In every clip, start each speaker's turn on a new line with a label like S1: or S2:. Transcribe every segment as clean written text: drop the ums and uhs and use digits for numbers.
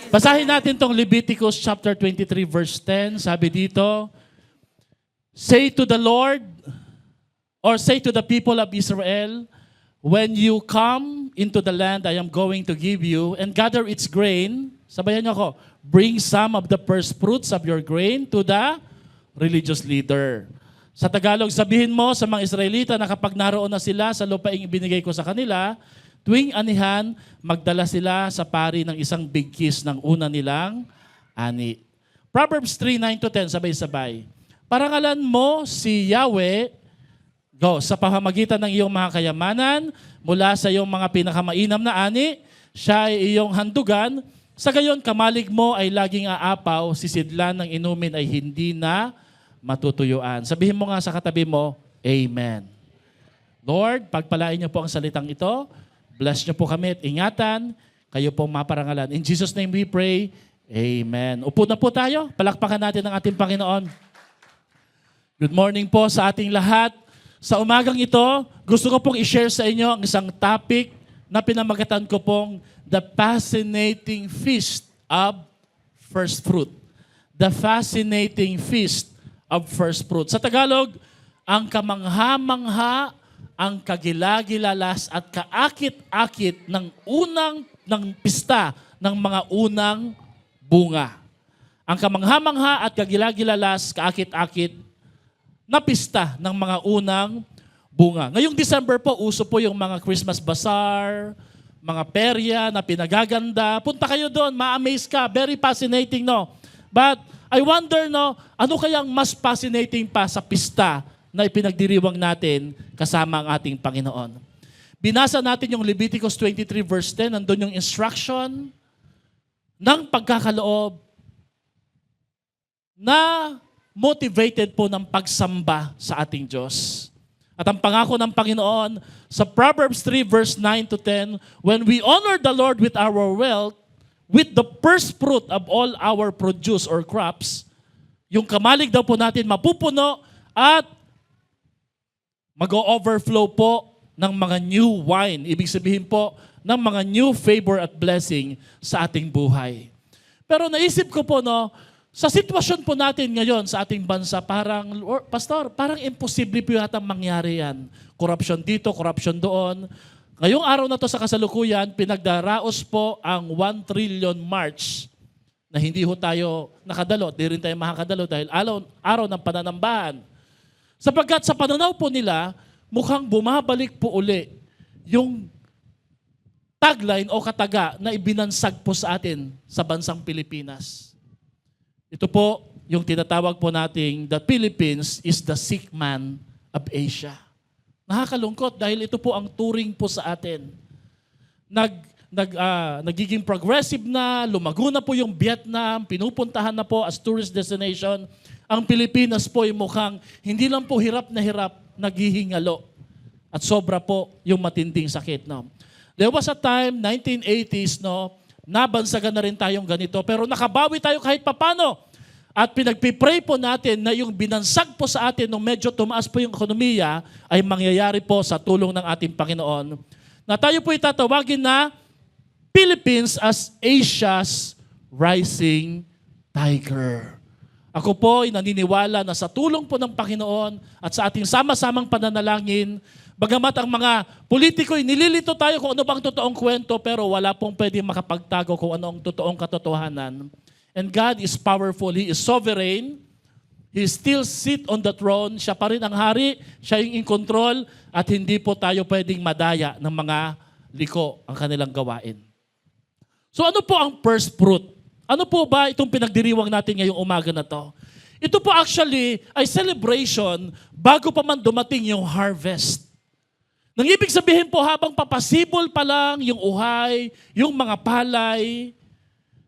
S1: Basahin natin tong Leviticus chapter 23 verse 10. Sabi dito, say to the Lord, or say to the people of Israel, when you come into the land I am going to give you and gather its grain, sabayan niyo ako, bring some of the first fruits of your grain to the religious leader. Sa Tagalog, sabihin mo sa mga Israelita na kapag naroon na sila sa lupaing ibinigay ko sa kanila, tuwing anihan, magdala sila sa pari ng isang bigkis ng una nilang ani. Proverbs 3:9-10, sabay-sabay. Parangalan mo si Yahweh, sa pamamagitan ng iyong mga kayamanan, mula sa iyong mga pinakamainam na ani, siya ay iyong handugan, sa gayon kamalig mo ay laging aapaw, sisidlan ng inumin ay hindi na matutuyuan. Sabihin mo nga sa katabi mo, Amen. Lord, pagpalain niyo po ang salitang ito, bless niyo po kami at ingatan, kayo pong maparangalan. In Jesus' name we pray, Amen. Upo na po tayo, palakpakan natin ang ating Panginoon. Good morning po sa ating lahat. Sa umagang ito, gusto ko pong i-share sa inyo ang isang topic na pinamagatan ko pong The Fascinating Feast of First Fruit. The Fascinating Feast of First Fruit. Sa Tagalog, ang kamangha-mangha, ang kagilagilalas at kaakit-akit ng pista ng mga unang bunga. Ang kamangha-mangha at kagilagilalas, kaakit-akit na pista ng mga unang bunga. Ngayong December po, uso po yung mga Christmas bazaar, mga perya na pinagaganda. Punta kayo doon, ma-amaze ka. Very fascinating, no? But I wonder, no, ano kayang mas fascinating pa sa pista na ipinagdiriwang natin kasama ang ating Panginoon? Binasa natin yung Leviticus 23 verse 10, nandun yung instruction ng pagkakaloob na motivated po ng pagsamba sa ating Diyos. At ang pangako ng Panginoon sa Proverbs 3 verse 9-10, when we honor the Lord with our wealth, with the first fruit of all our produce or crops, yung kamalig daw po natin mapupuno at mag-overflow po ng mga new wine. Ibig sabihin po ng mga new favor at blessing sa ating buhay. Pero naisip ko po, no, sa sitwasyon po natin ngayon sa ating bansa, parang, Pastor, parang imposible po yata mangyari yan. Corruption dito, corruption doon. Ngayong araw na to sa kasalukuyan, pinagdaraos po ang 1 trillion march na hindi ho tayo nakadalo, di rin tayo makakadalo dahil araw ng pananambahan. Sapagkat sa pananaw po nila, mukhang bumabalik po uli yung tagline o kataga na ibinansag po sa atin sa bansang Pilipinas. Ito po yung tinatawag po nating the Philippines is the sick man of Asia. Nakakalungkot dahil ito po ang turing po sa atin. Nagiging progressive na, lumago na po yung Vietnam, pinupuntahan na po as tourist destination. Ang Pilipinas po ay mukhang hindi lang po hirap, naghihingalo. At sobra po yung matinding sakit. No? There was a time, 1980s, no, nabansagan na rin tayong ganito, pero nakabawi tayo kahit papano. At pinagpipray po natin na yung binansag po sa atin nung medyo tumaas po yung ekonomiya ay mangyayari po sa tulong ng ating Panginoon. Na tayo po itatawagin na Philippines as Asia's rising tiger. Ako po ay naniniwala na sa tulong po ng Panginoon at sa ating sama-samang pananalangin, bagamat ang mga politiko ay nililito tayo kung ano bang totoong kwento, pero wala pong pwedeng makapagtago kung ano ang totoong katotohanan. And God is powerful. He is sovereign. He still sit on the throne. Siya pa rin ang hari. Siya yung in control. At hindi po tayo pwedeng madaya ng mga liko ang kanilang gawain. So ano po ang first fruit? Ano po ba itong pinagdiriwang natin ngayong umaga na to? Ito po actually ay celebration bago pa man dumating yung harvest. Nang ibig sabihin po habang papasibol pa lang yung uhay, yung mga palay,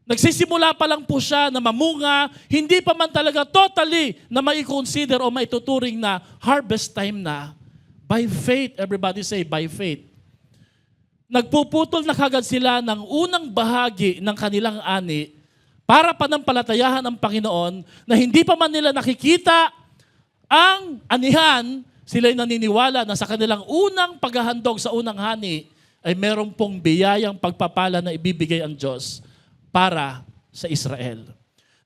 S1: nagsisimula pa lang po siya na mamunga, hindi pa man talaga totally na mai-consider o maituturing na harvest time na. By faith, everybody say, by faith. Nagpuputol na kagad sila ng unang bahagi ng kanilang ani para panampalatayahan ang Panginoon na hindi pa man nila nakikita ang anihan, sila'y naniniwala na sa kanilang unang paghahandog sa unang hani ay meron pong biyayang pagpapala na ibibigay ang Diyos para sa Israel.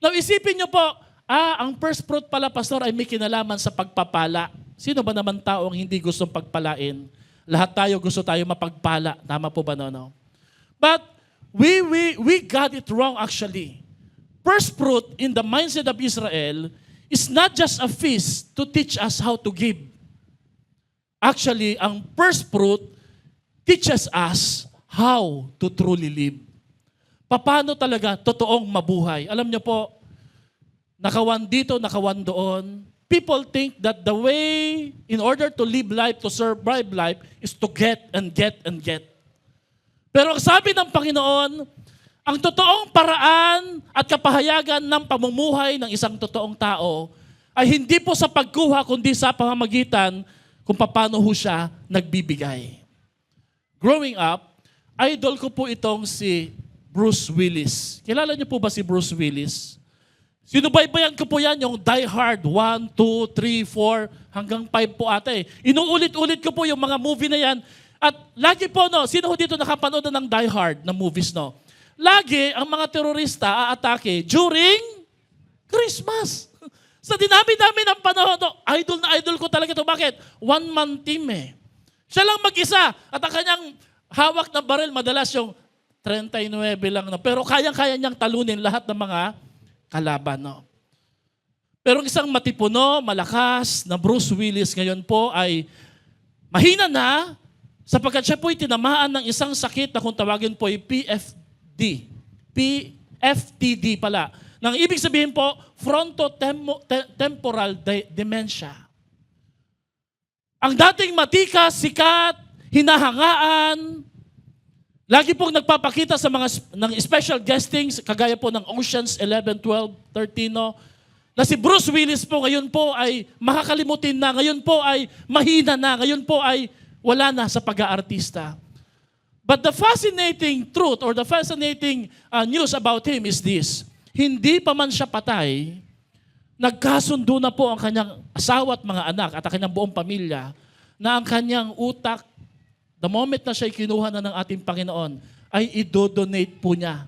S1: Now isipin niyo po, ang first fruit pala, pastor, ay may kinalaman sa pagpapala. Sino ba naman tao ang hindi gustong pagpalain? Lahat tayo gusto tayo mapagpala. Tama po ba, no? But we got it wrong actually. First fruit in the mindset of Israel is not just a feast to teach us how to give. Actually, ang first fruit teaches us how to truly live. Paano talaga totoong mabuhay? Alam niyo po, nakawan dito, nakawan doon. People think that the way in order to live life, to survive life, is to get and get and get. Pero ang sabi ng Panginoon, ang totoong paraan at kapahayagan ng pamumuhay ng isang totoong tao ay hindi po sa pagkuha, kundi sa pamamagitan kung paano ho siya nagbibigay. Growing up, idol ko po itong si Bruce Willis. Kilala niyo po ba si Bruce Willis? Sinubaybayan ko po yan, yung Die Hard 1, 2, 3, 4, hanggang 5 po ata eh. Inuulit-ulit ko po yung mga movie na yan. At lagi po, no, sino ho dito nakapanood ng Die Hard na movies, no? Lagi ang mga terorista aatake during Christmas. Sa dinami-dami ng panahon, no, idol na idol ko talaga ito. Bakit? One-man team eh. Siya lang mag-isa at ang kanyang hawak na baril madalas yung 39 lang na. Pero kayang-kaya niyang talunin lahat ng mga kalaban. No? Pero isang matipuno, malakas na Bruce Willis ngayon po ay mahina na sapagkat siya po ay tinamaan ng isang sakit na kung tawagin po ay PFD. PFTD pala. Nang ibig sabihin po, frontotemporal dementia. Ang dating matikas, sikat, hinahangaan, lagi pong nagpapakita sa mga ng special guestings, kagaya po ng Oceans 11, 12, 13, no? Na si Bruce Willis po ngayon po ay makakalimutin na, ngayon po ay mahina na, ngayon po ay wala na sa pag-aartista. But the fascinating truth or the fascinating news about him is this. Hindi pa man siya patay, nagkasundo na po ang kanyang asawa at mga anak at ang kanyang buong pamilya na ang kanyang utak, the moment na siya'y kinuha na ng ating Panginoon, ay idodonate po niya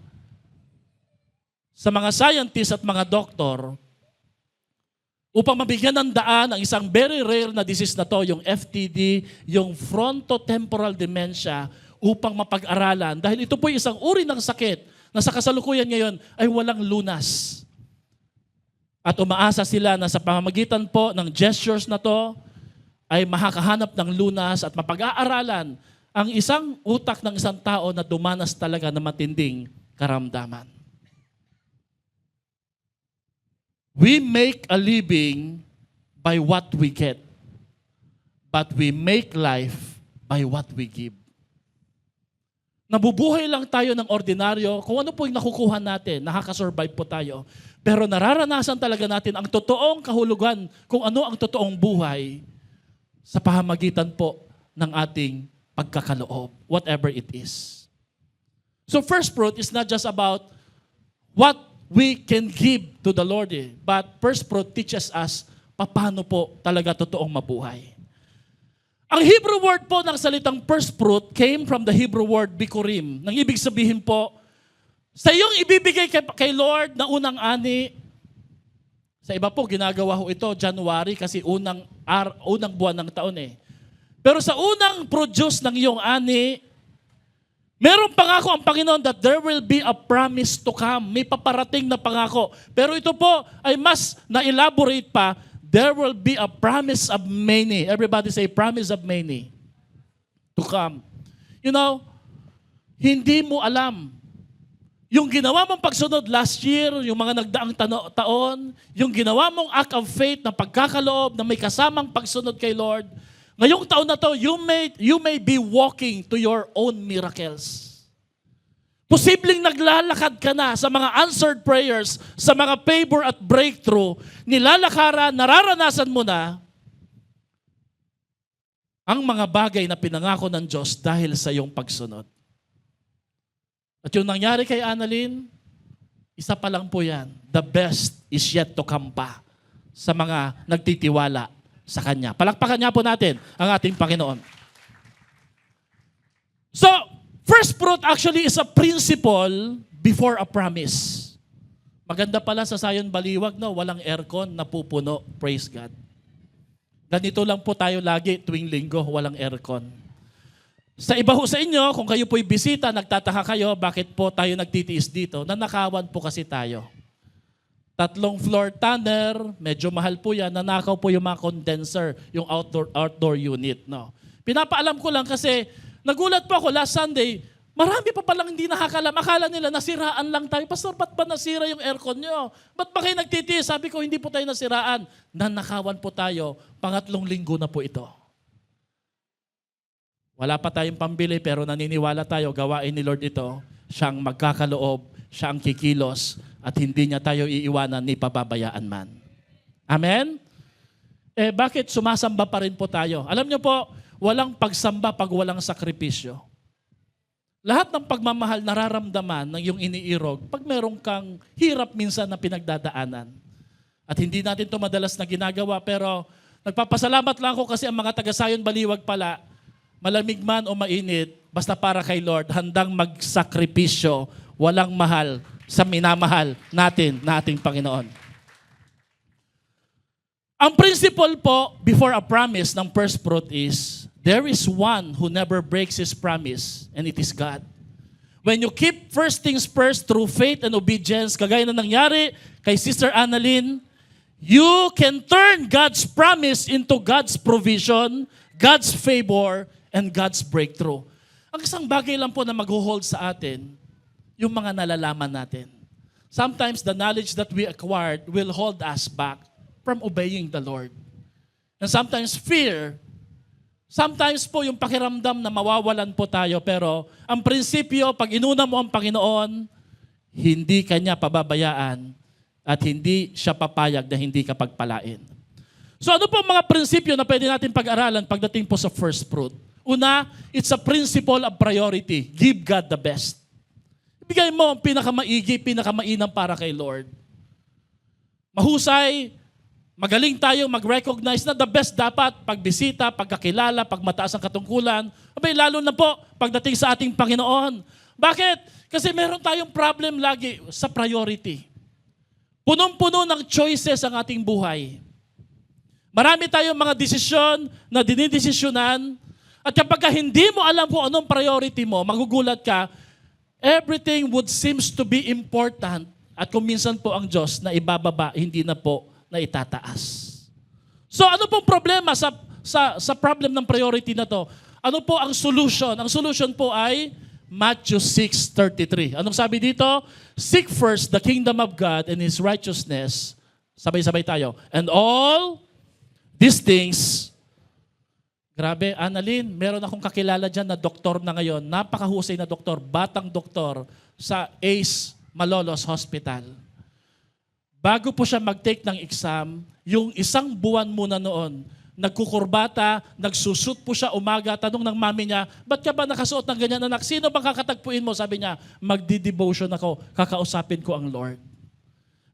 S1: sa mga scientists at mga doktor upang mabigyan ng daan ang isang very rare na disease na to, yung FTD, yung frontotemporal dementia, upang mapag-aralan. Dahil ito po isang uri ng sakit na sa kasalukuyan ngayon ay walang lunas. At umaasa sila na sa pamamagitan po ng gestures na to, ay makakahanap ng lunas at mapag-aaralan ang isang utak ng isang tao na dumanas talaga ng matinding karamdaman. We make a living by what we get, but we make life by what we give. Nabubuhay lang tayo ng ordinaryo, kung ano po yung nakukuha natin, nakakasurvive po tayo. Pero nararanasan talaga natin ang totoong kahulugan, kung ano ang totoong buhay, sa pamamagitan po ng ating pagkakaloob, whatever it is. So first fruit is not just about what we can give to the Lord, but first fruit teaches us paano po talaga totoong mabuhay. Ang Hebrew word po ng salitang first fruit came from the Hebrew word bikurim. Nang ibig sabihin po, sa iyong ibibigay kay Lord na unang ani, sa iba po, ginagawa ho ito January kasi unang buwan ng taon eh. Pero sa unang produce ng iyong ani, meron pangako ang Panginoon that there will be a promise to come. May paparating na pangako. Pero ito po ay mas na-elaborate pa, there will be a promise of many. Everybody say, promise of many to come. You know, hindi mo alam. Yung ginawa mong pagsunod last year, yung mga nagdaang taon, yung ginawa mong act of faith na pagkakaloob na may kasamang pagsunod kay Lord, ngayong taon na to, you may be walking to your own miracles. Posibleng naglalakad ka na sa mga answered prayers, sa mga favor at breakthrough, nilalakaran, nararanasan mo na ang mga bagay na pinangako ng Diyos dahil sa iyong pagsunod. At yung nangyari kay Annalyn, isa pa lang po yan. The best is yet to come pa sa mga nagtitiwala sa Kanya. Palakpakan niya po natin ang ating Panginoon. So, first fruit actually is a principle before a promise. Maganda pala sa Sayon Baliwag, no? Walang aircon, napupuno. Praise God. Ganito lang po tayo lagi tuwing linggo, walang aircon. Sa iba ho sa inyo, kung kayo po'y bisita, nagtataka kayo, bakit po tayo nagtitiis dito? Nanakawan po kasi tayo. 3 floor tanner, medyo mahal po yan, nanakaw po yung mga condenser, yung outdoor unit. No? Pinapaalam ko lang kasi nagulat po ako last Sunday, marami pa palang hindi nakakalam. Akala nila nasiraan lang tayo. Pastor, ba't ba nasira yung aircon nyo? Ba't ba kayo nagtitiis? Sabi ko, hindi po tayo nasiraan. Nanakawan po tayo. 2 linggo na po ito. Wala pa tayong pambili pero naniniwala tayo, gawain ni Lord ito. Siyang magkakaloob, siya ang kikilos at hindi niya tayo iiwanan ni pababayaan man. Amen? Bakit sumasamba pa rin po tayo? Alam niyo po, walang pagsamba pag walang sakripisyo. Lahat ng pagmamahal nararamdaman ng iyong iniirog pag meron kang hirap minsan na pinagdadaanan. At hindi natin ito madalas na ginagawa pero nagpapasalamat lang ako kasi ang mga taga-Sayon Baliwag pala, malamig man o mainit, basta para kay Lord, handang magsakripisyo, walang mahal sa minamahal natin na ating Panginoon. Ang principle po before a promise ng first fruit is, there is one who never breaks His promise, and it is God. When you keep first things first through faith and obedience, kagaya na nangyari kay Sister Annalyn, you can turn God's promise into God's provision, God's favor, and God's breakthrough. Ang isang bagay lang po na mag-hold sa atin, yung mga nalalaman natin. Sometimes the knowledge that we acquired will hold us back from obeying the Lord. And sometimes fear, sometimes po yung pakiramdam na mawawalan po tayo, pero ang prinsipyo, pag inuna mo ang Panginoon, hindi Kanya pababayaan at hindi siya papayag na hindi ka pagpalain. So ano po ang mga prinsipyo na pwede natin pag-aralan pagdating po sa first fruit? Una, it's a principle of priority. Give God the best. Ibigay mo ang pinakamaigi, pinakamainam para kay Lord. Mahusay, magaling tayo mag-recognize na the best dapat pagbisita, pagkakilala, pagmataas ang katungkulan. Abay, lalo na po pagdating sa ating Panginoon. Bakit? Kasi meron tayong problem lagi sa priority. Punong-puno ng choices ang ating buhay. Marami tayong mga desisyon na dinidesisyonan. At kapag hindi mo alam kung anong priority mo, magugulat ka, everything would seems to be important. At kung minsan po ang Diyos na ibababa, hindi na po na itataas. So ano pong problema sa problem ng priority na to? Ano po ang solution? Ang solution po ay Matthew 6:33. Anong sabi dito? Seek first the kingdom of God and His righteousness. Sabay-sabay tayo. And all these things. Grabe, Annalyn, meron akong kakilala dyan na doktor na ngayon. Napakahusay na doktor, batang doktor sa Ace Malolos Hospital. Bago po siya mag-take ng exam, yung 1 buwan muna noon, nagkukurbata, nagsusut po siya umaga, tanong ng mami niya, ba't ka ba nakasuot ng ganyan anak? Sino bang kakatagpuin mo? Sabi niya, magdi-devotion ako, kakausapin ko ang Lord.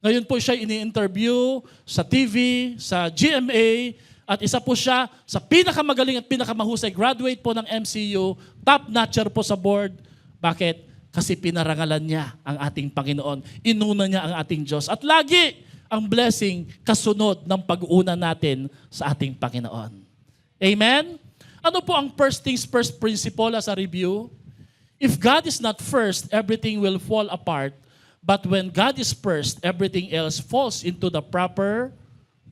S1: Ngayon po siya ini-interview sa TV, sa GMA, at isa po siya sa pinakamagaling at pinakamahusay graduate po ng MCU, top-notcher po sa board. Bakit? Kasi pinarangalan niya ang ating Panginoon. Inuna niya ang ating Diyos. At lagi ang blessing kasunod ng pag-uuna natin sa ating Panginoon. Amen? Ano po ang first things first principle as a review? If God is not first, everything will fall apart. But when God is first, everything else falls into the proper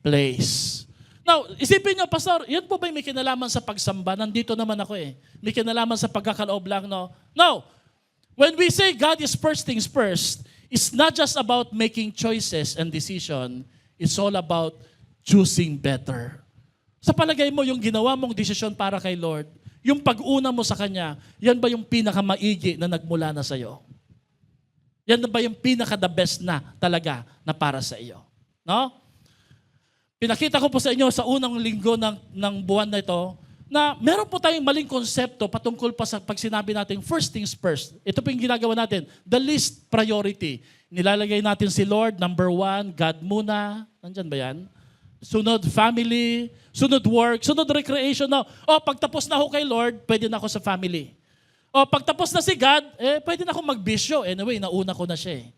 S1: place. Now, isipin nyo, Pastor, yan po ba may kinalaman sa pagsamba? Nandito naman ako eh. May kinalaman sa pagkakaloob lang, no? No. When we say God is first things first, it's not just about making choices and decision. It's all about choosing better. Sa palagay mo, yung ginawa mong desisyon para kay Lord, yung pag-una mo sa Kanya, yan ba yung pinakamaigi na nagmula na sa'yo? Yan ba yung pinaka-the best na talaga na para sa iyo? No? Pinakita ko po sa inyo sa unang linggo ng buwan na ito na meron po tayong maling konsepto patungkol pa sa pag sinabi natin first things first. Ito po yung ginagawa natin. The least priority. Nilalagay natin si Lord, number 1, God muna. Nandyan ba yan? Sunod family, sunod work, sunod recreation. No? O pagtapos na ako kay Lord, pwede na ako sa family. O pagtapos na si God, pwede na ako magbisyo. Anyway, nauna ko na siya eh.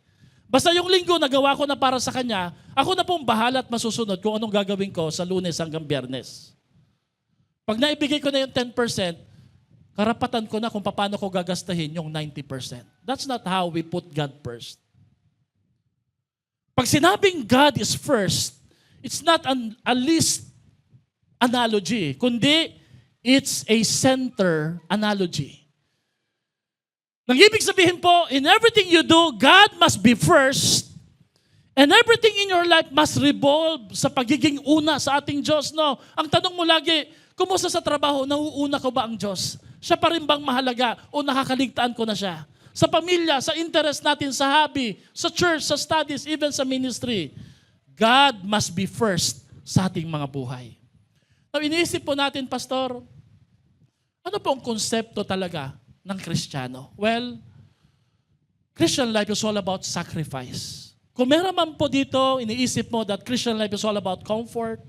S1: Basta yung linggo nagawa ko na para sa kanya, ako na pong bahala at masusunod kung anong gagawin ko sa Lunes hanggang Biyernes. Pag naibigay ko na yung 10%, karapatan ko na kung paano ko gagastahin yung 90%. That's not how we put God first. Pag sinabing God is first, it's not a list analogy, kundi it's a center analogy. Nang ibig sabihin po, in everything you do, God must be first, and everything in your life must revolve sa pagiging una sa ating Diyos. No? Ang tanong mo lagi, kumusta sa trabaho, nauuna ko ba ang Diyos? Siya pa rin bang mahalaga o nakakaligtaan ko na siya? Sa pamilya, sa interest natin, sa hobby, sa church, sa studies, even sa ministry, God must be first sa ating mga buhay. Now, iniisip po natin, Pastor, ano po ang konsepto talaga ng Kristiyano? Well, Christian life is all about sacrifice. Kung meron man po dito, iniisip mo that Christian life is all about comfort,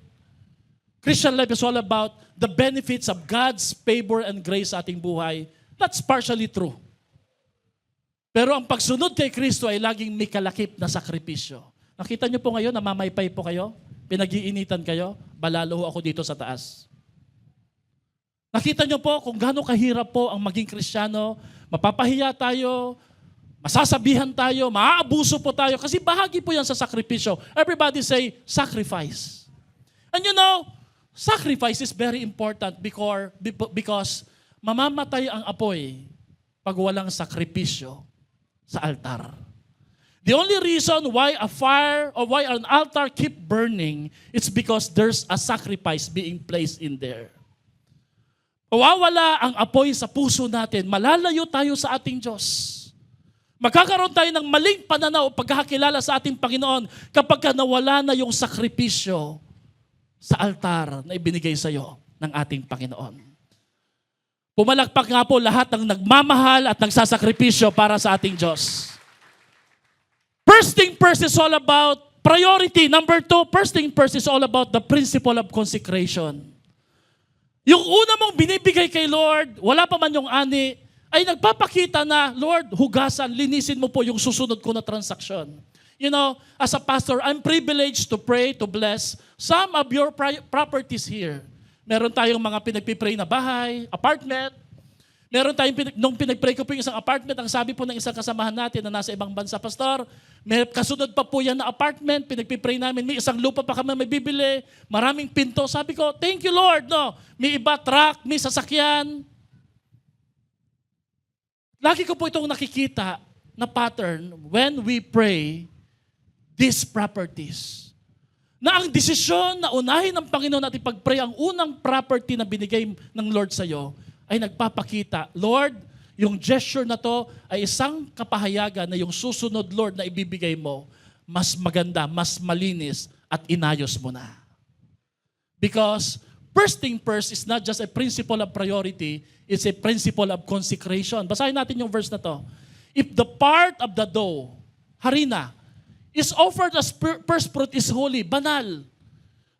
S1: Christian life is all about the benefits of God's favor and grace sa ating buhay, that's partially true. Pero ang pagsunod kay Kristo ay laging may kalakip na sakripisyo. Nakita niyo po ngayon, namamaypay po kayo, pinag-iinitan kayo, balalo ako dito sa taas. Nakita niyo po kung gaano kahirap po ang maging Kristiyano, mapapahiya tayo, masasabihan tayo, maaabuso po tayo, kasi bahagi po yan sa sakripisyo. Everybody say, sacrifice. And you know, sacrifice is very important because mamamatay ang apoy pag walang sakripisyo sa altar. The only reason why a fire or why an altar keep burning is because there's a sacrifice being placed in there. Mawawala ang apoy sa puso natin, malalayo tayo sa ating Diyos. Magkakaroon tayo ng maling pananaw o pagkakilala sa ating Panginoon kapag nawala na yung sakripisyo sa altar na ibinigay sa iyo ng ating Panginoon. Pumalakpak nga po lahat ng nagmamahal at nagsasakripisyo para sa ating Diyos. First thing first is all about priority. Number 2, first thing first is all about the principle of consecration. Yung una mong binibigay kay Lord, wala pa man yung ani, ay nagpapakita na, Lord, hugasan, linisin mo po yung susunod ko na transaksyon. You know, as a pastor, I'm privileged to pray, to bless some of your properties here. Meron tayong mga pinagpipray na bahay, apartment. Meron tayong, nung pinagpray ko po yung isang apartment, ang sabi po ng isang kasamahan natin na nasa ibang bansa, Pastor, may kasunod pa po yan na apartment, pinagpipray namin, may isang lupa pa kami may bibili, maraming pinto. Sabi ko, thank you Lord, no? May iba truck, may sasakyan. Lagi ko po itong nakikita na pattern when we pray these properties. Na ang desisyon na unahin ng Panginoon at ipag-pray ang unang property na binigay ng Lord sa iyo ay nagpapakita, Lord, yung gesture na to ay isang kapahayagan na yung susunod, Lord, na ibibigay mo, mas maganda, mas malinis, at inayos mo na. Because first thing first is not just a principle of priority, it's a principle of consecration. Basahin natin yung verse na to. If the part of the dough, harina, is offered as first fruit is holy, banal,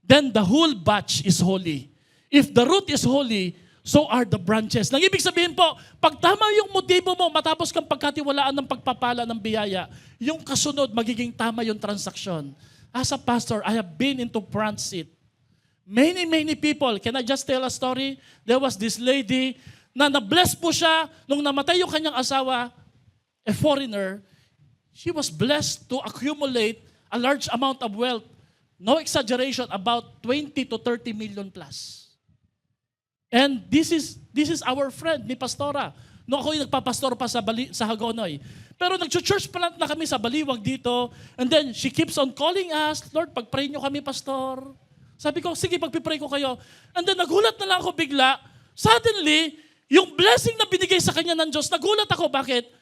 S1: then the whole batch is holy. If the root is holy, so are the branches. Nang ibig sabihin po, pag tama yung motibo mo, matapos kang pagkatiwalaan ng pagpapala ng biyaya, yung kasunod, magiging tama yung transaksyon. As a pastor, I have been into front seat. Many people, can I just tell a story? There was this lady na na-bless po siya nung namatay yung kanyang asawa, a foreigner. She was blessed to accumulate a large amount of wealth. No exaggeration, about 20 to 30 million plus. And this is our friend ni Pastora. No, ako yung nagpapastor pa sa Hagonoy. Pero nag-church plant na kami sa Baliwag dito. And then she keeps on calling us, Lord, pag-pray nyo kami, Pastor. Sabi ko, sige, pag-pray ko kayo. And then nagulat na lang ako bigla. Suddenly, yung blessing na binigay sa kanya ng Diyos, nagulat ako. Bakit?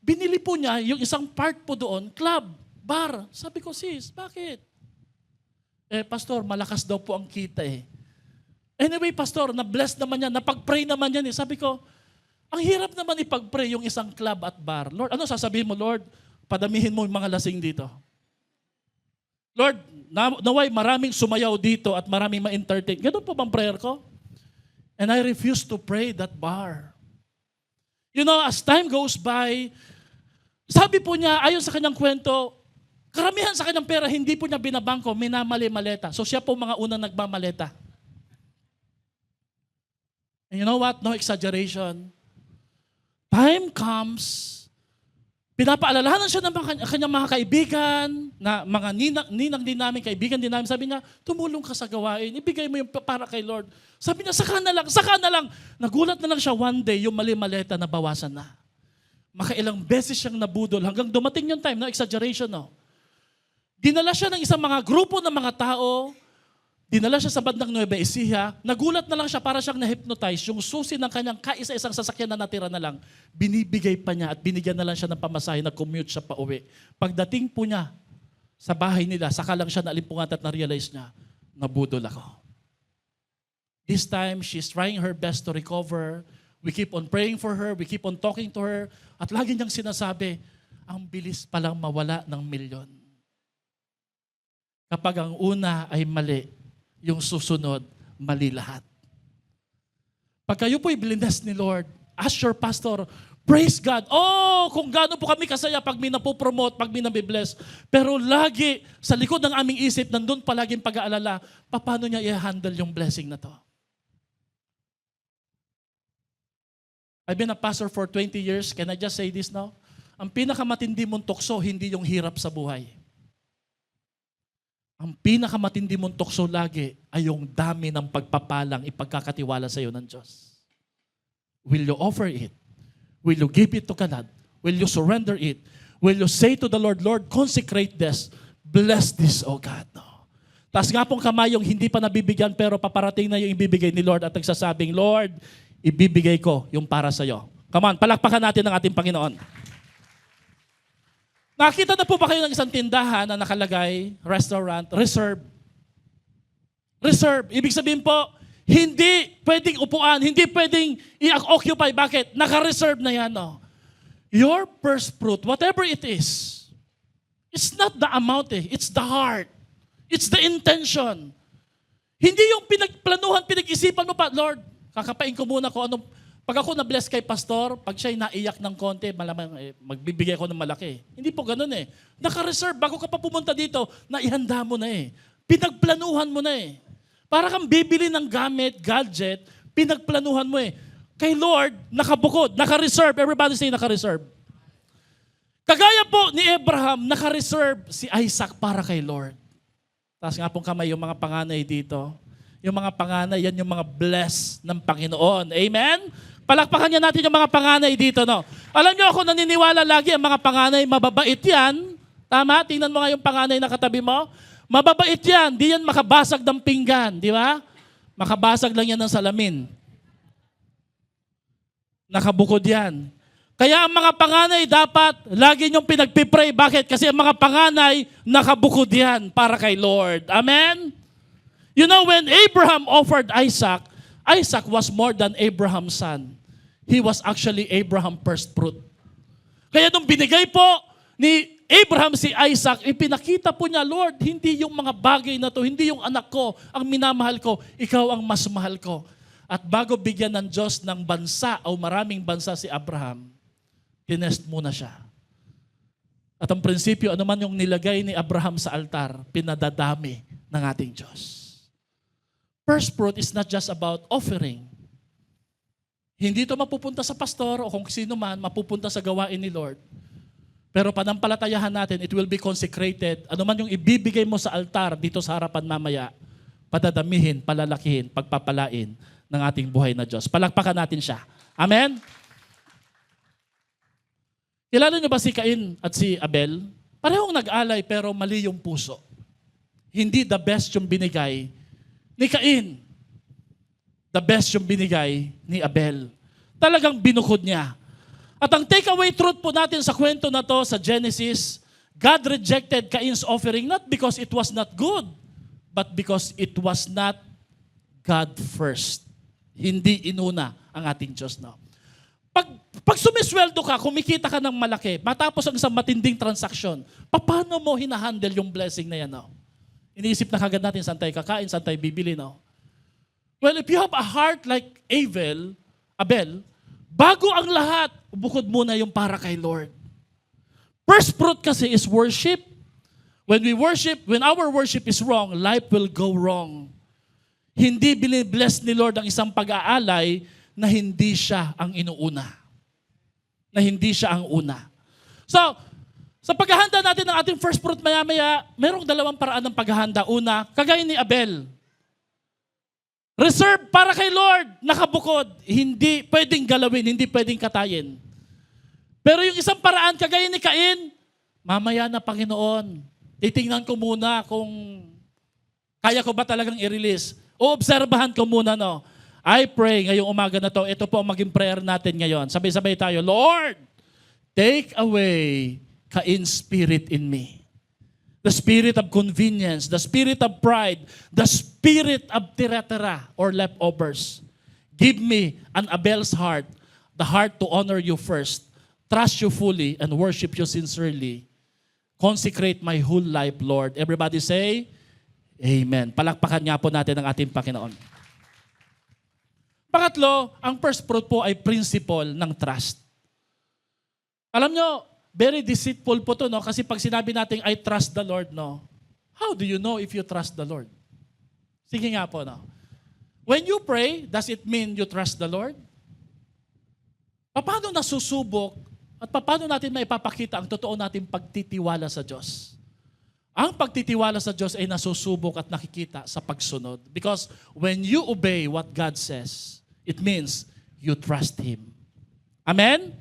S1: Binili po niya yung isang part po doon, club, bar. Sabi ko, sis, bakit? Pastor, malakas daw po ang kita eh. Anyway, Pastor, na-bless naman yan, napag-pray naman yan eh. Sabi ko, ang hirap naman ipag-pray yung isang club at bar. Lord, ano sasabihin mo, Lord? Padamihin mo yung mga lasing dito. Lord, naway maraming sumayaw dito at maraming ma-entertain. Ganun po bang prayer ko? And I refuse to pray that bar. You know, as time goes by, sabi po niya, ayon sa kanyang kwento, Karamihan sa kanyang pera, hindi po niya binabangko, minamali-maleta. So siya po mga unang nagmamaleta. And you know what? No exaggeration. Time comes, pinapaalalahanan siya ng kanyang mga kaibigan, na mga ninang din namin, kaibigan din namin. Sabi niya, tumulong ka sa gawain, ibigay mo yung para kay Lord. Sabi niya, saka na lang. Nagulat na lang siya one day, yung mali-maleta na bawasan na. Makailang beses siyang nabudol hanggang dumating yung time, no exaggeration, no? Dinala siya ng isang mga grupo ng mga tao, dinala siya sa bandang Nueva Ecija, nagulat na lang siya para siyang na-hypnotize, yung susi ng kanyang kaisa-isang sasakyan na natira na lang, binibigay pa niya at binigyan na lang siya ng pamasahe na commute siya pa uwi. Pagdating po niya sa bahay nila, saka lang siya naalimpungan at na-realize niya, nabudol ako. This time, she's trying her best to recover. We keep on praying for her, we keep on talking to her, at lagi niyang sinasabi, ang bilis palang mawala ng milyon. Kapag ang una ay mali, yung susunod, mali lahat. Pag kayo po'y blessed ni Lord, ask your pastor, praise God. Oh, kung gaano po kami kasaya pag may napopromote, pag may nabibless. Pero lagi, sa likod ng aming isip, nandun palaging pag-aalala, paano niya i-handle yung blessing na to? I've been a pastor for 20 years. Can I just say this now? Ang pinakamatindi mong tukso, hindi yung hirap sa buhay. Ang pinakamatindi mong tukso lagi ay yung dami ng pagpapalang ipagkakatiwala sa iyo ng Diyos. Will you offer it? Will you give it to God? Will you surrender it? Will you say to the Lord, Lord, consecrate this. Bless this, O God. No. Taas nga pong kamay yung hindi pa nabibigyan pero paparating na yung ibibigay ni Lord at nagsasabing, Lord, ibibigay ko yung para sa iyo. Come on, palakpakan natin ang ating Panginoon. Nakita na po ba kayo ng isang tindahan na nakalagay, restaurant, reserve? Reserve. Ibig sabihin po, hindi pwedeng upuan, hindi pwedeng i-occupy. Bakit? Naka-reserve na yan. No? Your first fruit, whatever it is, it's not the amount it's the heart. It's the intention. Hindi yung pinagplanuhan, pinag-isipan mo pa, Lord, kakapain ko muna kung anong. Pag ako na-bless kay pastor, pag siya'y naiyak ng konti, malamang magbibigay ako ng malaki. Hindi po ganun eh. Naka-reserve, bago ka pa pumunta dito, naihanda mo na eh. Pinagplanuhan mo na eh. Para kang bibili ng gamit, gadget, pinagplanuhan mo eh. Kay Lord, nakabukod, naka-reserve. Everybody say naka-reserve. Kagaya po ni Abraham, naka-reserve si Isaac para kay Lord. Taas nga pong kamay yung mga panganay dito. Yung mga panganay, yan yung mga bless ng Panginoon. Amen? Palakpakan niya natin yung mga panganay dito, no? Alam niyo ako, naniniwala lagi ang mga panganay, mababait yan. Tama? Tingnan mo nga yung panganay na katabi mo. Mababait yan. Di yan makabasag ng pinggan. Di ba? Makabasag lang yan ng salamin. Nakabukod yan. Kaya ang mga panganay dapat lagi niyong pinagpipray. Bakit? Kasi ang mga panganay, nakabukod yan para kay Lord. Amen? You know, when Abraham offered Isaac, Isaac was more than Abraham's son. He was actually Abraham's first fruit. Kaya nung binigay po ni Abraham si Isaac, ipinakita po niya, Lord, hindi yung mga bagay na to, hindi yung anak ko ang minamahal ko, ikaw ang mas mahal ko. At bago bigyan ng Diyos ng bansa o maraming bansa si Abraham, tinest muna siya. At ang prinsipyo, ano man yung nilagay ni Abraham sa altar, pinadadami ng ating Diyos. First fruit is not just about offering. Hindi ito mapupunta sa pastor o kung sino man, mapupunta sa gawain ni Lord. Pero panampalatayahan natin, it will be consecrated. Ano man yung ibibigay mo sa altar dito sa harapan mamaya, padadamihin, palalakihin, pagpapalain ng ating buhay na Diyos. Palakpakan natin siya. Amen? Kilala niyo ba si Cain at si Abel? Parehong nag-alay pero mali yung puso. Hindi the best yung binigay ni Cain. The best yung binigay ni Abel. Talagang binukod niya. At ang takeaway truth po natin sa kwento na to sa Genesis, God rejected Cain's offering not because it was not good, but because it was not God first. Hindi inuna ang ating Diyos. No? Pag sumisweldo ka, kumikita ka ng malaki, matapos ang isang matinding transaksyon, paano mo hinahandle yung blessing na yan? No? Iniisip na kagad natin saan tayo kakain, saan tayo bibili, no? Well, if you have a heart like Abel, bago ang lahat, bukod muna yung para kay Lord. First fruit kasi is worship. When our worship is wrong, life will go wrong. Hindi binibless ni Lord ang isang pag-aalay na hindi siya ang inuuna. Na hindi siya ang una. So, sa paghahanda natin ng ating first fruit maya-maya, merong dalawang paraan ng paghahanda. Una, kagaya ni Abel. Reserve para kay Lord, nakabukod. Hindi pwedeng galawin, hindi pwedeng katayin. Pero yung isang paraan, kagaya ni Cain, mamaya na Panginoon, titingnan ko muna kung kaya ko ba talagang i-release. Oobserbahan ko muna, no? I pray ngayong umaga na to, ito po ang maging prayer natin ngayon. Sabay-sabay tayo, Lord, take away Cain's spirit in me. The spirit of convenience, the spirit of pride, the spirit of tira-tira or leftovers. Give me an Abel's heart, the heart to honor you first, trust you fully, and worship you sincerely. Consecrate my whole life, Lord. Everybody say, Amen. Palakpakan nga po natin ang ating Panginoon. Pangatlo, ang first fruit po ay principle ng trust. Alam nyo, very deceitful po to, no? Kasi pag sinabi natin, I trust the Lord, no? How do you know if you trust the Lord? Sige nga po, no? When you pray, does it mean you trust the Lord? Paano nasusubok at paano natin maipapakita ang totoo nating pagtitiwala sa Diyos? Ang pagtitiwala sa Diyos ay nasusubok at nakikita sa pagsunod. Because when you obey what God says, it means you trust Him. Amen?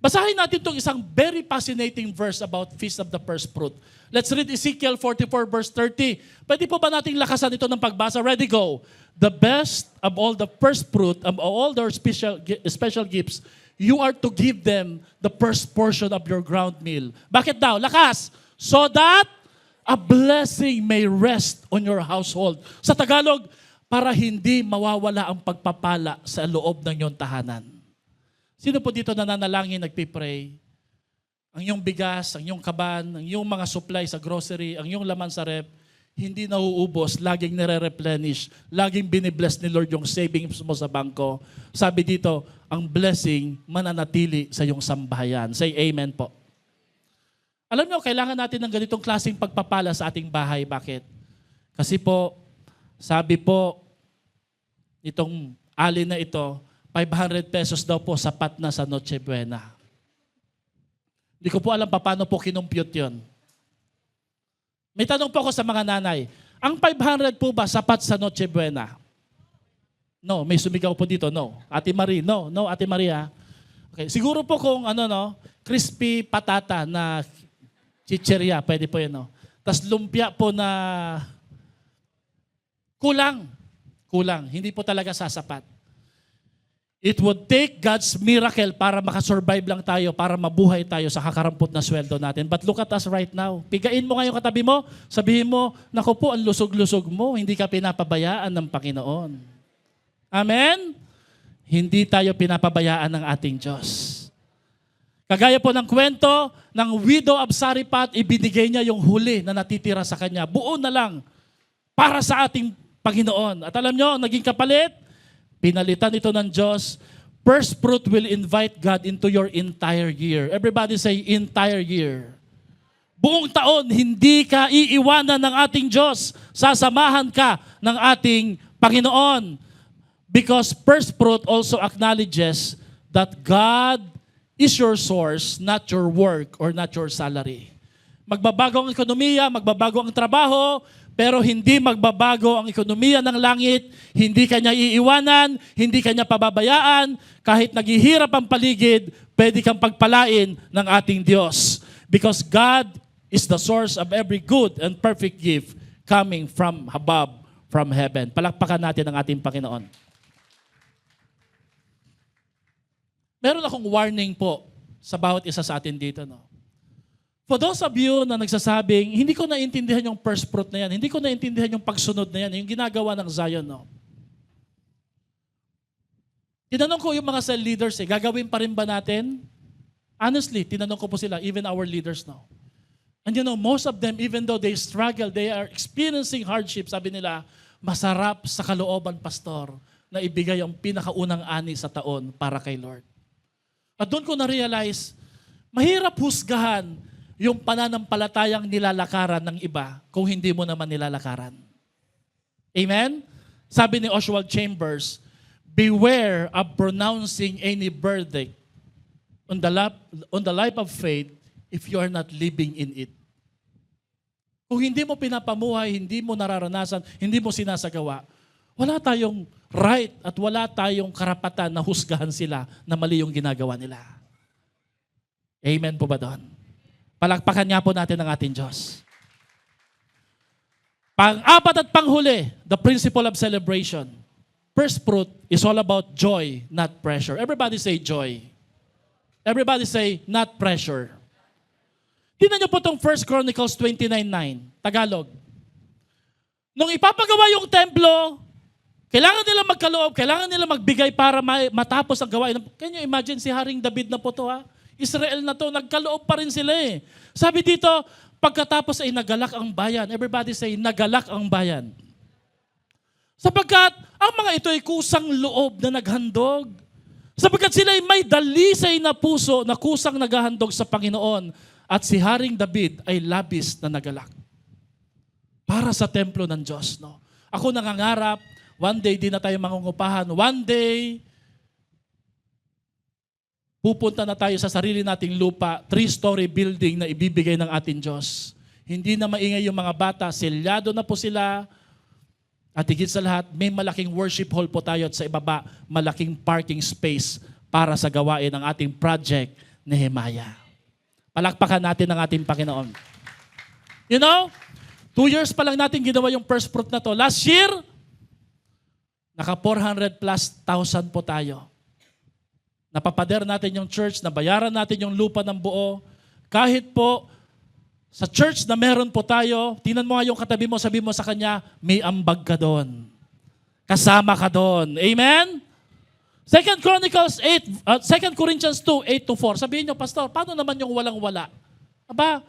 S1: Basahin natin itong isang very fascinating verse about Feast of the First Fruit. Let's read Ezekiel 44 verse 30. Pwede po ba nating lakasan ito ng pagbasa? Ready, go. The best of all the first fruit, of all their special gifts, you are to give them the first portion of your ground meal. Bakit daw? Lakas! So that a blessing may rest on your household. Sa Tagalog, para hindi mawawala ang pagpapala sa loob ng iyong tahanan. Sino po dito nananalangin, nagpipray? Ang iyong bigas, ang iyong kaban, ang iyong mga supply sa grocery, ang iyong laman sa rep, hindi nauubos, laging nire-replenish, laging binibless ni Lord yung savings mo sa bangko. Sabi dito, ang blessing mananatili sa iyong sambahayan. Say amen po. Alam niyo, kailangan natin ng ganitong klaseng pagpapala sa ating bahay. Bakit? Kasi po, sabi po, itong alin na ito, 500 pesos daw po sapat na sa Noche Buena. Hindi ko po alam paano po kinumpute yun. May tanong po ako sa mga nanay, ang 500 po ba sapat sa Noche Buena? No, may sumigaw po dito, no. Ate Marie, no, Ate Maria. Okay, siguro po kung crispy patata na chicheria, pwede po yun, no. Tapos lumpia po na kulang, hindi po talaga sasapat. It would take God's miracle para makasurvive lang tayo, para mabuhay tayo sa kakarampot na sweldo natin. But look at us right now. Pigain mo ngayon katabi mo, sabihin mo, naku po, ang lusog-lusog mo, hindi ka pinapabayaan ng Panginoon. Amen? Hindi tayo pinapabayaan ng ating Diyos. Kagaya po ng kwento ng widow of Sariphat, ibinigay niya yung huli na natitira sa kanya. Buo na lang para sa ating Panginoon. At alam nyo, naging kapalit, pinalitan ito ng Diyos. First fruit will invite God into your entire year. Everybody say, entire year. Buong taon, hindi ka iiwanan ng ating Diyos. Sasamahan ka ng ating Panginoon. Because first fruit also acknowledges that God is your source, not your work or not your salary. Magbabago ang ekonomiya, magbabago ang trabaho, pero hindi magbabago ang ekonomiya ng langit, hindi kanya iiwanan, hindi kanya pababayaan, kahit naghihirap ang paligid, pwede kang pagpalain ng ating Diyos. Because God is the source of every good and perfect gift coming from above, from heaven. Palakpakan natin ang ating Panginoon. Meron akong warning po sa bawat isa sa atin dito, no? For those of you na nagsasabing, hindi ko naintindihan yung first fruit na yan, hindi ko naintindihan yung pagsunod na yan, yung ginagawa ng Zion, no? Tinanong ko yung mga cell leaders, gagawin pa rin ba natin? Honestly, tinanong ko po sila, even our leaders now. And you know, most of them, even though they struggle, they are experiencing hardship, sabi nila, masarap sa kalooban, pastor, na ibigay ang pinakaunang ani sa taon para kay Lord. At doon ko na-realize, mahirap husgahan yung pananampalatayang nilalakaran ng iba kung hindi mo naman nilalakaran. Amen? Sabi ni Oswald Chambers, beware of pronouncing any verdict on the life of faith if you are not living in it. Kung hindi mo pinapamuhay, hindi mo nararanasan, hindi mo sinasagawa, wala tayong right at wala tayong karapatan na husgahan sila na mali yung ginagawa nila. Amen po ba doon? Palakpakan nga po natin ang ating Diyos. Pang-apat at panghuli, the principle of celebration. First fruit is all about joy, not pressure. Everybody say joy. Everybody say not pressure. Tingnan niyo po itong 1 Chronicles 29:9, Tagalog. Nung ipapagawa yung templo, kailangan nila magkaloob, kailangan nila magbigay para matapos ang gawain. Can you imagine si Haring David na po to ha? Israel na to, nagkaloob pa rin sila eh. Sabi dito, pagkatapos ay nagalak ang bayan. Everybody say, nagalak ang bayan. Sapagkat ang mga ito ay kusang loob na naghandog. Sapagkat sila ay may dalisay na puso na kusang naghahandog sa Panginoon. At si Haring David ay labis na nagalak. Para sa templo ng Diyos. No? Ako nangangarap, one day di na tayo mangungupahan. One day, pupunta na tayo sa sarili nating lupa, 3-story building na ibibigay ng ating Diyos. Hindi na maingay yung mga bata, selyado na po sila. At higit sa lahat, may malaking worship hall po tayo at sa ibaba, malaking parking space para sa gawain ng ating project Nehemiah. Palakpakan natin ang ating Panginoon. You know, 2 years pa lang natin ginawa yung first fruit na to. Last year, naka 400,000+ po tayo. Napapader natin yung church, nabayaran natin yung lupa ng buo. Kahit po sa church na meron po tayo, tingnan mo nga yung katabi mo, sabi mo sa kanya, may ambag ka doon. Kasama ka doon. Amen? 2 Corinthians 2:8-4. Sabihin nyo, Pastor, paano naman yung walang-wala? Aba,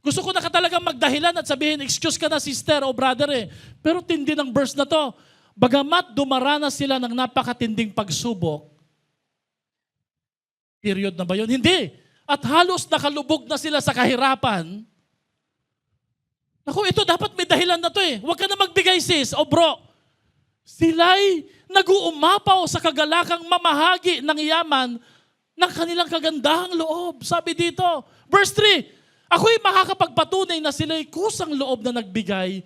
S1: gusto ko na ka talagang magdahilan at sabihin, excuse ka na sister o brother eh. Pero tindi ng verse na to. Bagamat dumaranas sila ng napakatinding pagsubok, period na ba yun? Hindi. At halos nakalubog na sila sa kahirapan. Naku, ito dapat may dahilan na to eh. Huwag ka na magbigay sis o bro. Sila'y nag-uumapaw sa kagalakang mamahagi ng yaman ng kanilang kagandahang loob. Sabi dito, verse 3, ako'y makakapagpatunay na sila'y kusang loob na nagbigay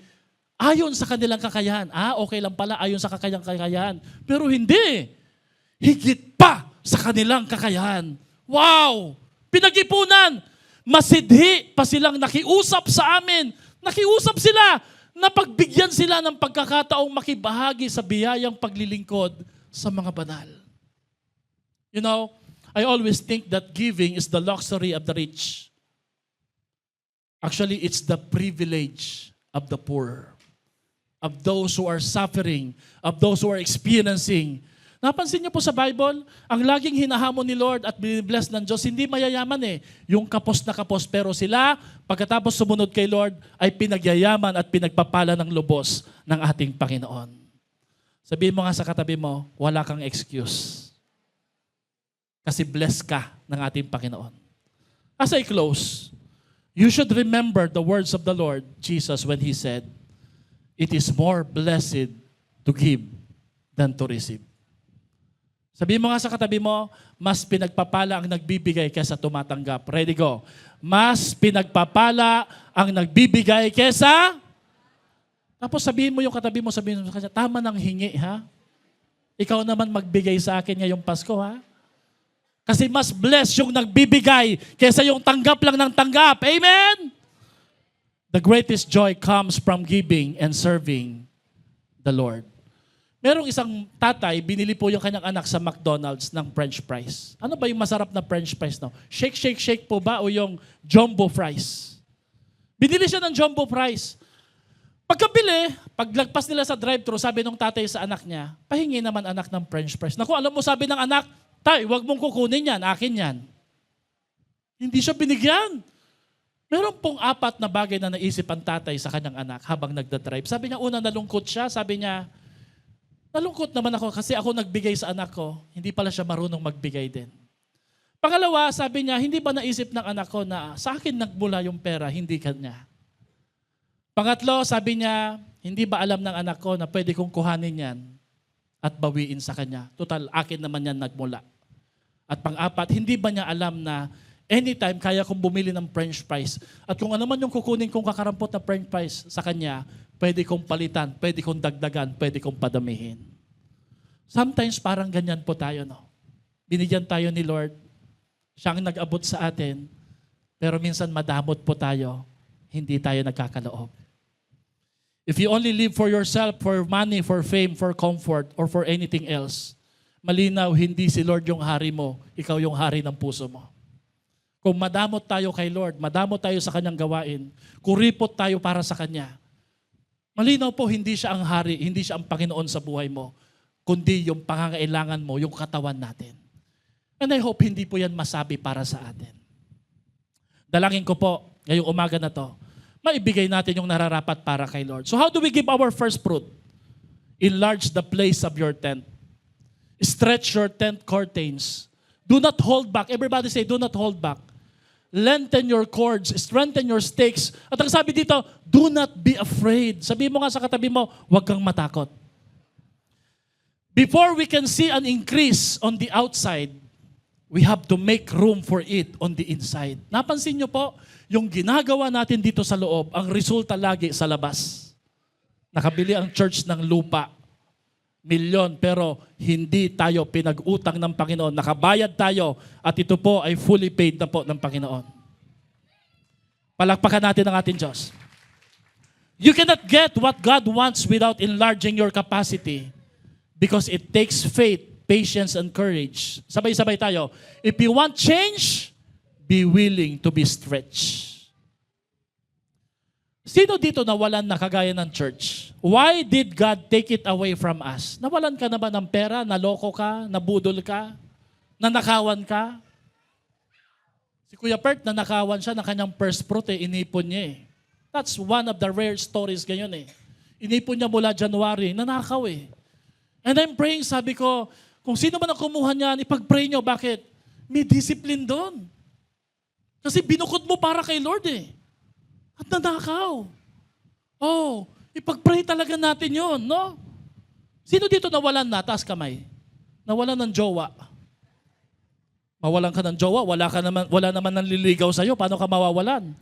S1: ayon sa kanilang kakayahan. Okay lang pala, ayon sa kakayahan. Pero hindi. Higit pa sa kanilang kakayahan. Wow! Pinag-ipunan. Masidhi pa silang nakiusap sa amin. Nakiusap sila na pagbigyan sila ng pagkakataong makibahagi sa biyayang paglilingkod sa mga banal. You know, I always think that giving is the luxury of the rich. Actually, it's the privilege of the poor, of those who are suffering, of those who are experiencing. Napansin niyo po sa Bible, ang laging hinahamon ni Lord at binibless ng Diyos, hindi mayayaman eh. Yung kapos na kapos. Pero sila, pagkatapos sumunod kay Lord, ay pinagyayaman at pinagpapala ng lubos ng ating Panginoon. Sabihin mo nga sa katabi mo, wala kang excuse. Kasi blessed ka ng ating Panginoon. As I close, you should remember the words of the Lord Jesus when He said, it is more blessed to give than to receive. Sabihin mo nga sa katabi mo, mas pinagpapala ang nagbibigay kaysa tumatanggap. Ready, go. Mas pinagpapala ang nagbibigay kaysa... Tapos sabihin mo yung katabi mo, sabihin mo sa kanya, tama ng hingi, ha? Ikaw naman magbigay sa akin ngayong Pasko, ha? Kasi mas blessed yung nagbibigay kaysa yung tanggap lang ng tanggap. Amen? The greatest joy comes from giving and serving the Lord. Merong isang tatay, binili po yung kanyang anak sa McDonald's ng French fries. Ano ba yung masarap na French fries? No? Shake, shake, shake po ba o yung jumbo fries? Binili siya ng jumbo fries. Pagkabili, paglagpas nila sa drive-thru, sabi nung tatay sa anak niya, pahingi naman anak ng French fries. Naku, alam mo sabi ng anak, tay, wag mong kukunin yan, akin yan. Hindi siya binigyan. Meron pong 4 na bagay na naisip ang tatay sa kanyang anak habang nagdadrive. Sabi niya, una nalungkot siya, sabi niya, nalungkot naman ako kasi ako nagbigay sa anak ko, hindi pala siya marunong magbigay din. Pangalawa, sabi niya, hindi ba naisip ng anak ko na sa akin nagmula yung pera, hindi kanya? Pangatlo, sabi niya, hindi ba alam ng anak ko na pwede kong kuhanin yan at bawiin sa kanya? Total, akin naman yan nagmula. At pang-apat, hindi ba niya alam na anytime kaya kong bumili ng french fries at kung ano man yung kukunin kong kakarampot na french fries sa kanya, pwede kong palitan, pwede kong dagdagan, pwede kong padamihin. Sometimes parang ganyan po tayo, no? Binigyan tayo ni Lord, siyang nag-abot sa atin, pero minsan madamot po tayo, hindi tayo nagkakaloob. If you only live for yourself, for money, for fame, for comfort, or for anything else, malinaw, hindi si Lord yung hari mo, ikaw yung hari ng puso mo. Kung madamot tayo kay Lord, madamot tayo sa kanyang gawain, kuripot tayo para sa kanya, malinaw po, hindi siya ang hari, hindi siya ang Panginoon sa buhay mo, kundi yung pangangailangan mo, yung katawan natin. And I hope hindi po yan masabi para sa atin. Dalangin ko po, ngayong umaga na to, maibigay natin yung nararapat para kay Lord. So how do we give our first fruit? Enlarge the place of your tent. Stretch your tent curtains. Do not hold back. Everybody say, do not hold back. Lengthen your cords. Strengthen your stakes. At ang sabi dito, do not be afraid. Sabi mo nga sa katabi mo, huwag kang matakot. Before we can see an increase on the outside, we have to make room for it on the inside. Napansin nyo po, yung ginagawa natin dito sa loob, ang resulta lagi sa labas. Nakabili ang church ng lupa, milyon, pero hindi tayo pinag-utang ng Panginoon. Nakabayad tayo at ito po ay fully paid na po ng Panginoon. Palakpakan natin ang ating Diyos. You cannot get what God wants without enlarging your capacity because it takes faith, patience, and courage. Sabay-sabay tayo. If you want change, be willing to be stretched. Sino dito nawalan na kagaya ng church? Why did God take it away from us? Nawalan ka na ba ng pera? Naloko ka? Nabudol ka? Nanakawan ka? Si Kuya Pert, nanakawan siya ng kanyang first fruit, inipon niya eh. That's one of the rare stories ganyan eh. Inipon niya mula January, nanakaw eh. And I'm praying, sabi ko, kung sino man ang kumuha niyan, ipag-pray niyo. Bakit? May discipline doon. Kasi binukod mo para kay Lord eh. At nanakaw. Oh, ipag-pray talaga natin yon, no? Sino dito nawalan na? Taas kamay. Nawalan ng jowa. Mawalan ka ng jowa, wala naman nanliligaw sa'yo. Paano ka mawawalan?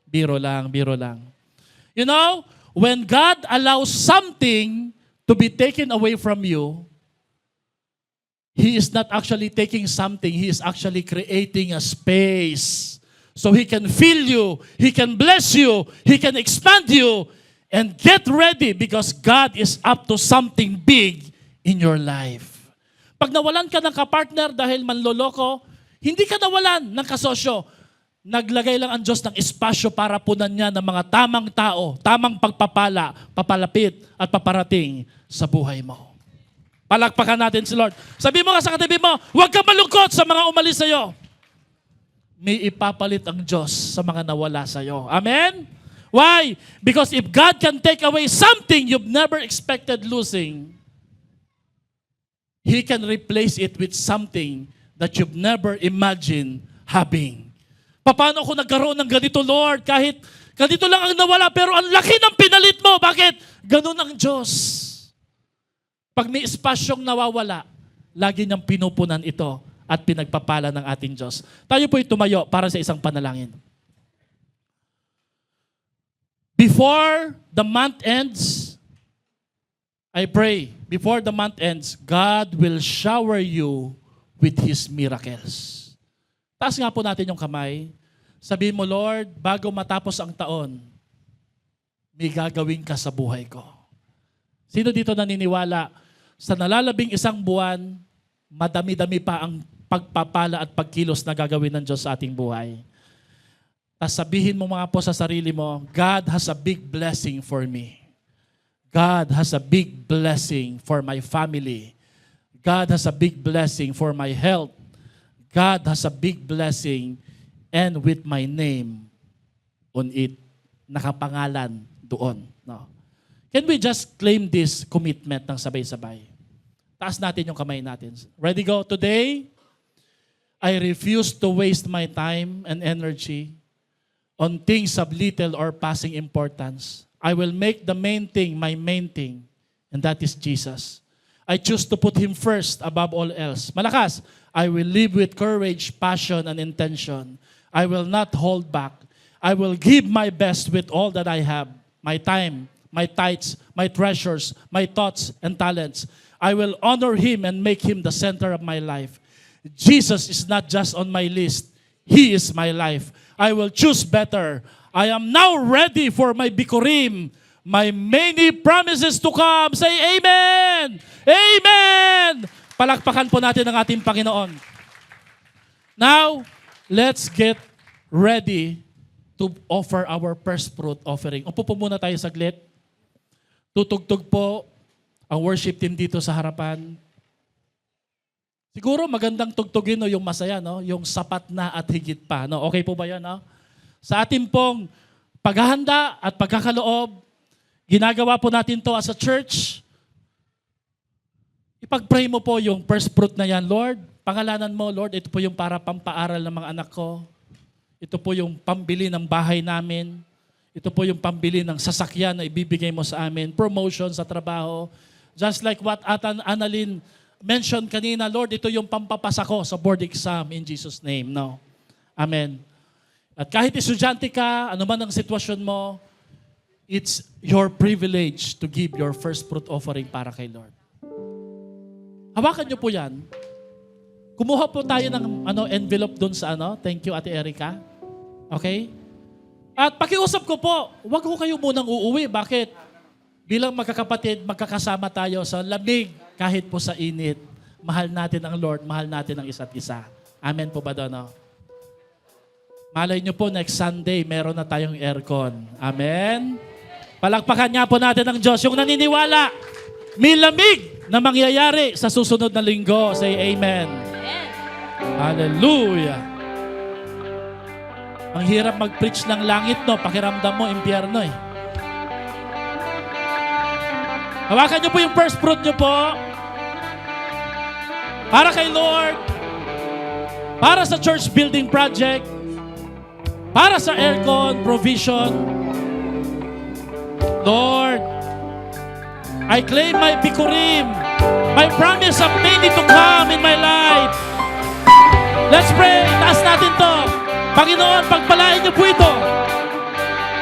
S1: Biro lang, biro lang. You know, when God allows something to be taken away from you, He is not actually taking something. He is actually creating a space. So He can fill you. He can bless you. He can expand you. And get ready because God is up to something big in your life. Pag nawalan ka ng kapartner dahil manloloko, hindi ka nawalan ng kasosyo. Naglagay lang ang Diyos ng espasyo para punan niya ng mga tamang tao, tamang pagpapala, papalapit at paparating sa buhay mo. Palakpakan natin si Lord. Sabi mo nga sa katabi mo, huwag ka malungkot sa mga umalis sa'yo. May ipapalit ang Diyos sa mga nawala sa'yo. Amen? Why? Because if God can take away something you've never expected losing, He can replace it with something that you've never imagined having. Paano ako nagkaroon ng ganito, Lord? Kahit ganito lang ang nawala, pero ang laki ng pinalit mo. Bakit? Ganun ang Diyos. Pag may espasyong nawawala, lagi niyang pinupunan ito at pinagpapala ng ating Diyos. Tayo po'y tumayo para sa isang panalangin. Before the month ends, I pray, before the month ends, God will shower you with His miracles. Taas nga po natin yung kamay. Sabihin mo, Lord, bago matapos ang taon, may gagawin ka sa buhay ko. Sino dito naniniwala sa nalalabing isang buwan, madami-dami pa ang pagpapala at pagkilos na gagawin ng Diyos sa ating buhay? Tapos sabihin mo mga po sa sarili mo, God has a big blessing for me. God has a big blessing for my family. God has a big blessing for my health. God has a big blessing and with my name on it. Nakapangalan doon. No? Can we just claim this commitment ng sabay-sabay? Taas natin yung kamay natin. Ready, go? Today, I refuse to waste my time and energy on things of little or passing importance. I will make the main thing my main thing, and that is Jesus. I choose to put Him first above all else. Malakas, I will live with courage, passion, and intention. I will not hold back. I will give my best with all that I have, my time, my tithes, my treasures, my thoughts and talents. I will honor Him and make Him the center of my life. Jesus is not just on my list. He is my life. I will choose better. I am now ready for my bikurim, my many promises to come. Say Amen! Amen! Palakpakan po natin ang ating Panginoon. Now, let's get ready to offer our first fruit offering. Upo po muna tayo saglit. Tutugtog po ang worship team dito sa harapan. Siguro magandang tugtugin no, yung masaya, no? Yung sapat na at higit pa. No? Okay po ba yan? No? Sa ating pong paghahanda at pagkakaloob, ginagawa po natin to as a church. Ipag-pray mo po yung first fruit na yan, Lord. Pangalanan mo, Lord, ito po yung para pampaaral ng mga anak ko. Ito po yung pambili ng bahay namin. Ito po yung pambili ng sasakyan na ibibigay mo sa amin. Promotion sa trabaho. Just like what Annalyn mentioned kanina, Lord, ito yung pampapasa ko sa board exam in Jesus' name. No? Amen. At kahit estudyante ka, ano man ang sitwasyon mo, it's your privilege to give your first fruit offering para kay Lord. Hawakan niyo po yan. Kumuha po tayo ng envelope dun sa Thank you, Ate Erica. Okay? At pakiusap ko po, huwag ko kayo munang uuwi. Bakit? Bilang magkakapatid, magkakasama tayo sa lamig kahit po sa init. Mahal natin ang Lord, mahal natin ang isa't isa. Amen po ba doon? No? Malay nyo po, next Sunday, meron na tayong aircon. Amen? Palakpakan nga po natin ang Diyos. Yung naniniwala, may lamig na mangyayari sa susunod na linggo. Say Amen. Hallelujah. Ang hirap mag-preach ng langit, no? Pakiramdam mo, impyerno eh. Hawakan nyo po yung first fruit nyo po. Para kay Lord. Para sa church building project. Para sa aircon, provision. Lord, I claim my bikurim, my promise of many to come in my life. Let's pray. Taas natin to. Panginoon, pagpalain niyo po ito.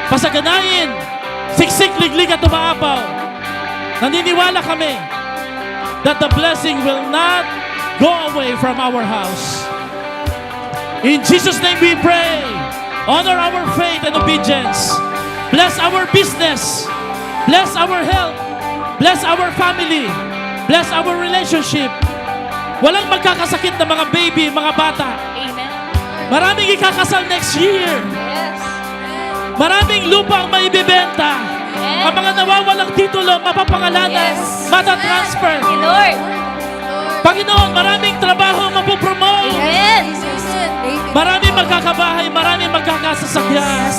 S1: Pasaganayin. Siksik, liglig at umaapaw. Naniniwala kami that the blessing will not go away from our house. In Jesus' name we pray. Honor our faith and obedience. Bless our business. Bless our health. Bless our family. Bless our relationship. Walang magkakasakit na mga baby, mga bata.
S2: Amen.
S1: Maraming ikakasal next year.
S2: Yes.
S1: Maraming lupa ang maibibenta.
S2: Yes.
S1: Ang mga nawawalang titulo, mapapangalanan,
S2: Yes.
S1: matatransfer.
S2: Thank you, Lord.
S1: Panginoon, maraming trabaho ang mapopromote.
S2: Amen.
S1: Maraming magkakabahay, maraming magkakasasakyan.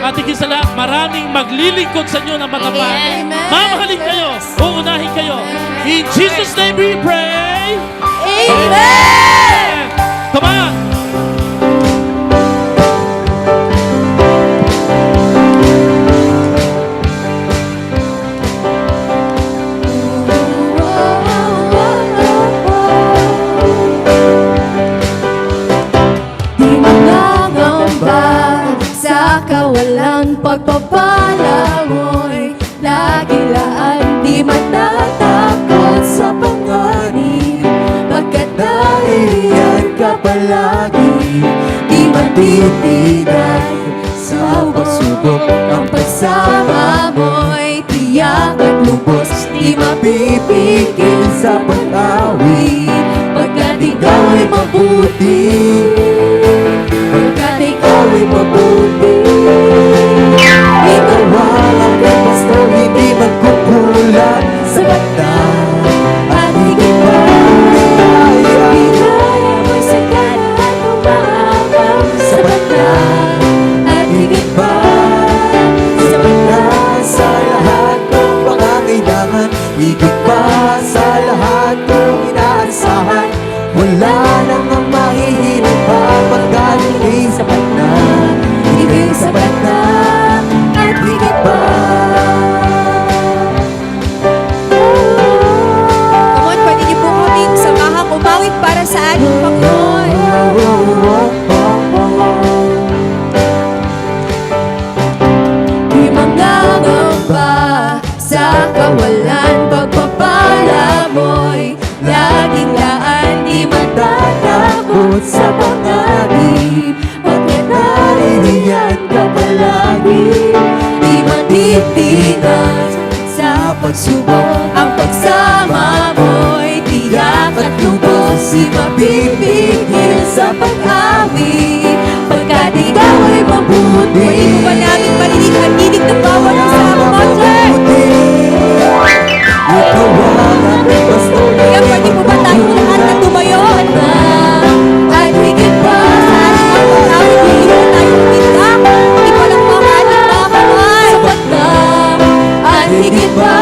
S1: At higit sa lahat, maraming maglilingkod sa inyo ng matapat.
S2: Amen.
S1: Mamahalin kayo, uunahin kayo. In Jesus' name we pray.
S2: Amen.
S1: Come on.
S3: Kawalan pagpapala mo'y lagilaan, di matatakot sa panganib, pagkat nariyan ka palagi, di matitinag sa pagsubok. Ang pagsama mo'y tiyak at lubos, di mapipigil sa pag-awit, pagkat ikaw ay mabuti, pagkat ikaw ay mabuti. Ikaw ang pasto, hindi magkukulang sa bata. At higit pa, pinaya mo'y sagana at umaabang sa bata. At higit pa, sa bata, sa lahat ng pangangailangan. Higit pa sa lahat ng inaasahan. Wala nang ang mahihigit Pagkat naririyan ka palagi, di matitigan sa pagsubok. Ang pagsama mo'y tiyak at lubos, di mapipigil sa pag-awi. Pagkat ikaw ay mabuti,
S2: Pwede mo ba namin marinig ang tinig ng bawat kasama mo, sir?
S3: ikaw ang aming pastor.
S2: Kaya pwede mo ba tayong lahat na tumayo?
S3: At higit pa
S2: Sa ating mga pag-awit, hindi na tayo uminta. Iba lang po ang ating mga kamay.
S3: sapat na, at higit pa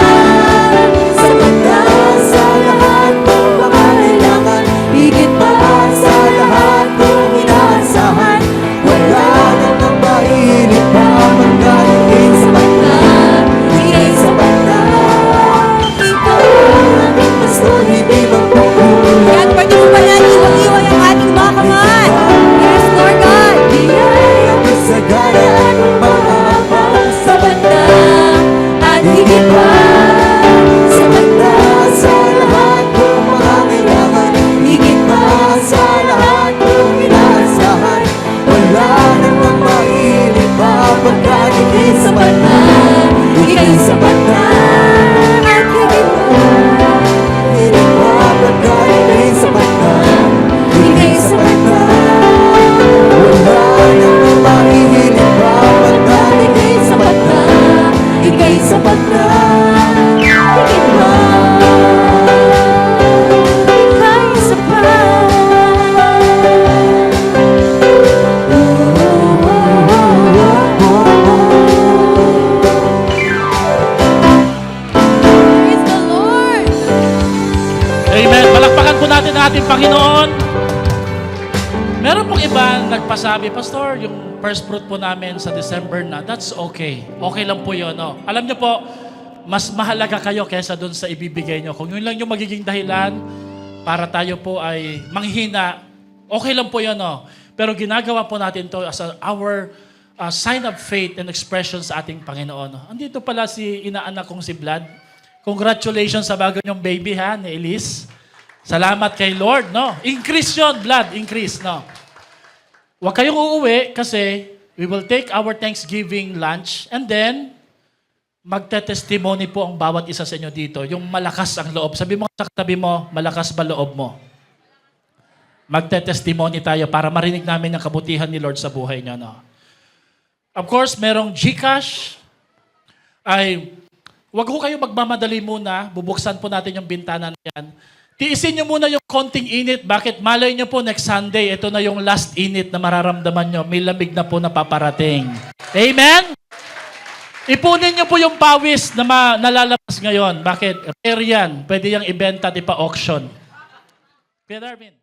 S3: sapat na sa lahat ng pangangailangan, higit pa sa lahat ng inaasahan. Wala namang mahilig pa magkaligin. Sapat na, ika'y sapat na. Ikaw ang aming pastor, hindi magkukulang.
S2: Kaya pwede mo ba natin iwang-iwan ang ating mga kamay? Yes, Lord God.
S3: Biyaya mo sa gana at mahapaw. Sapat na, at higit pa sapat na sa lahat ng pangangailangan, higit pa sa lahat ng inaasahan. Wala namang mahilig pa pagkat ika'y sapat na, ika'y sapat na. At higit pa pagkat ika'y sapat na, ika'y sapat na. Wala namang mahihilig pa pagkat ika'y sapat na, ika'y sapat na. Higit pa, ika'y sapat.
S2: Praise the Lord.
S1: Amen. Palakpakan po natin ang ating Panginoon. Meron pong iba nagpasabi, Pastor, yung first fruit po namin sa December na, that's okay. Okay lang po yun. No? Alam niyo po, mas mahalaga kayo kaysa dun sa ibibigay niyo. Kung yun lang yung magiging dahilan para tayo po ay manghina, okay lang po yun. No? Pero ginagawa po natin to as our sign of faith and expression sa ating Panginoon. No? Andito pala si inaanak kong si Vlad. Congratulations sa bago niyong baby ha, ni Elise. Salamat kay Lord, no? Increase yun, blood, increase, no? Huwag kayong uuwi kasi we will take our Thanksgiving lunch and then magte-testimony po ang bawat isa sa inyo dito. Yung malakas ang loob. Sabi mo sa katabi mo, malakas ba loob mo? Magte-testimony tayo para marinig namin ang kabutihan ni Lord sa buhay niyo, no? Of course, merong GCash. Huwag ko kayo magmamadali muna. Bubuksan po natin yung bintana na yan. Tiisin nyo muna yung konting init. Bakit? Malay nyo po next Sunday, ito na yung last init na mararamdaman nyo. May lamig na po na paparating. Amen? Ipunin nyo po yung pawis na nalalabas ngayon. Bakit? Rare yan. Pwede yung ibenta at ipa-auction. Kuya Darwin.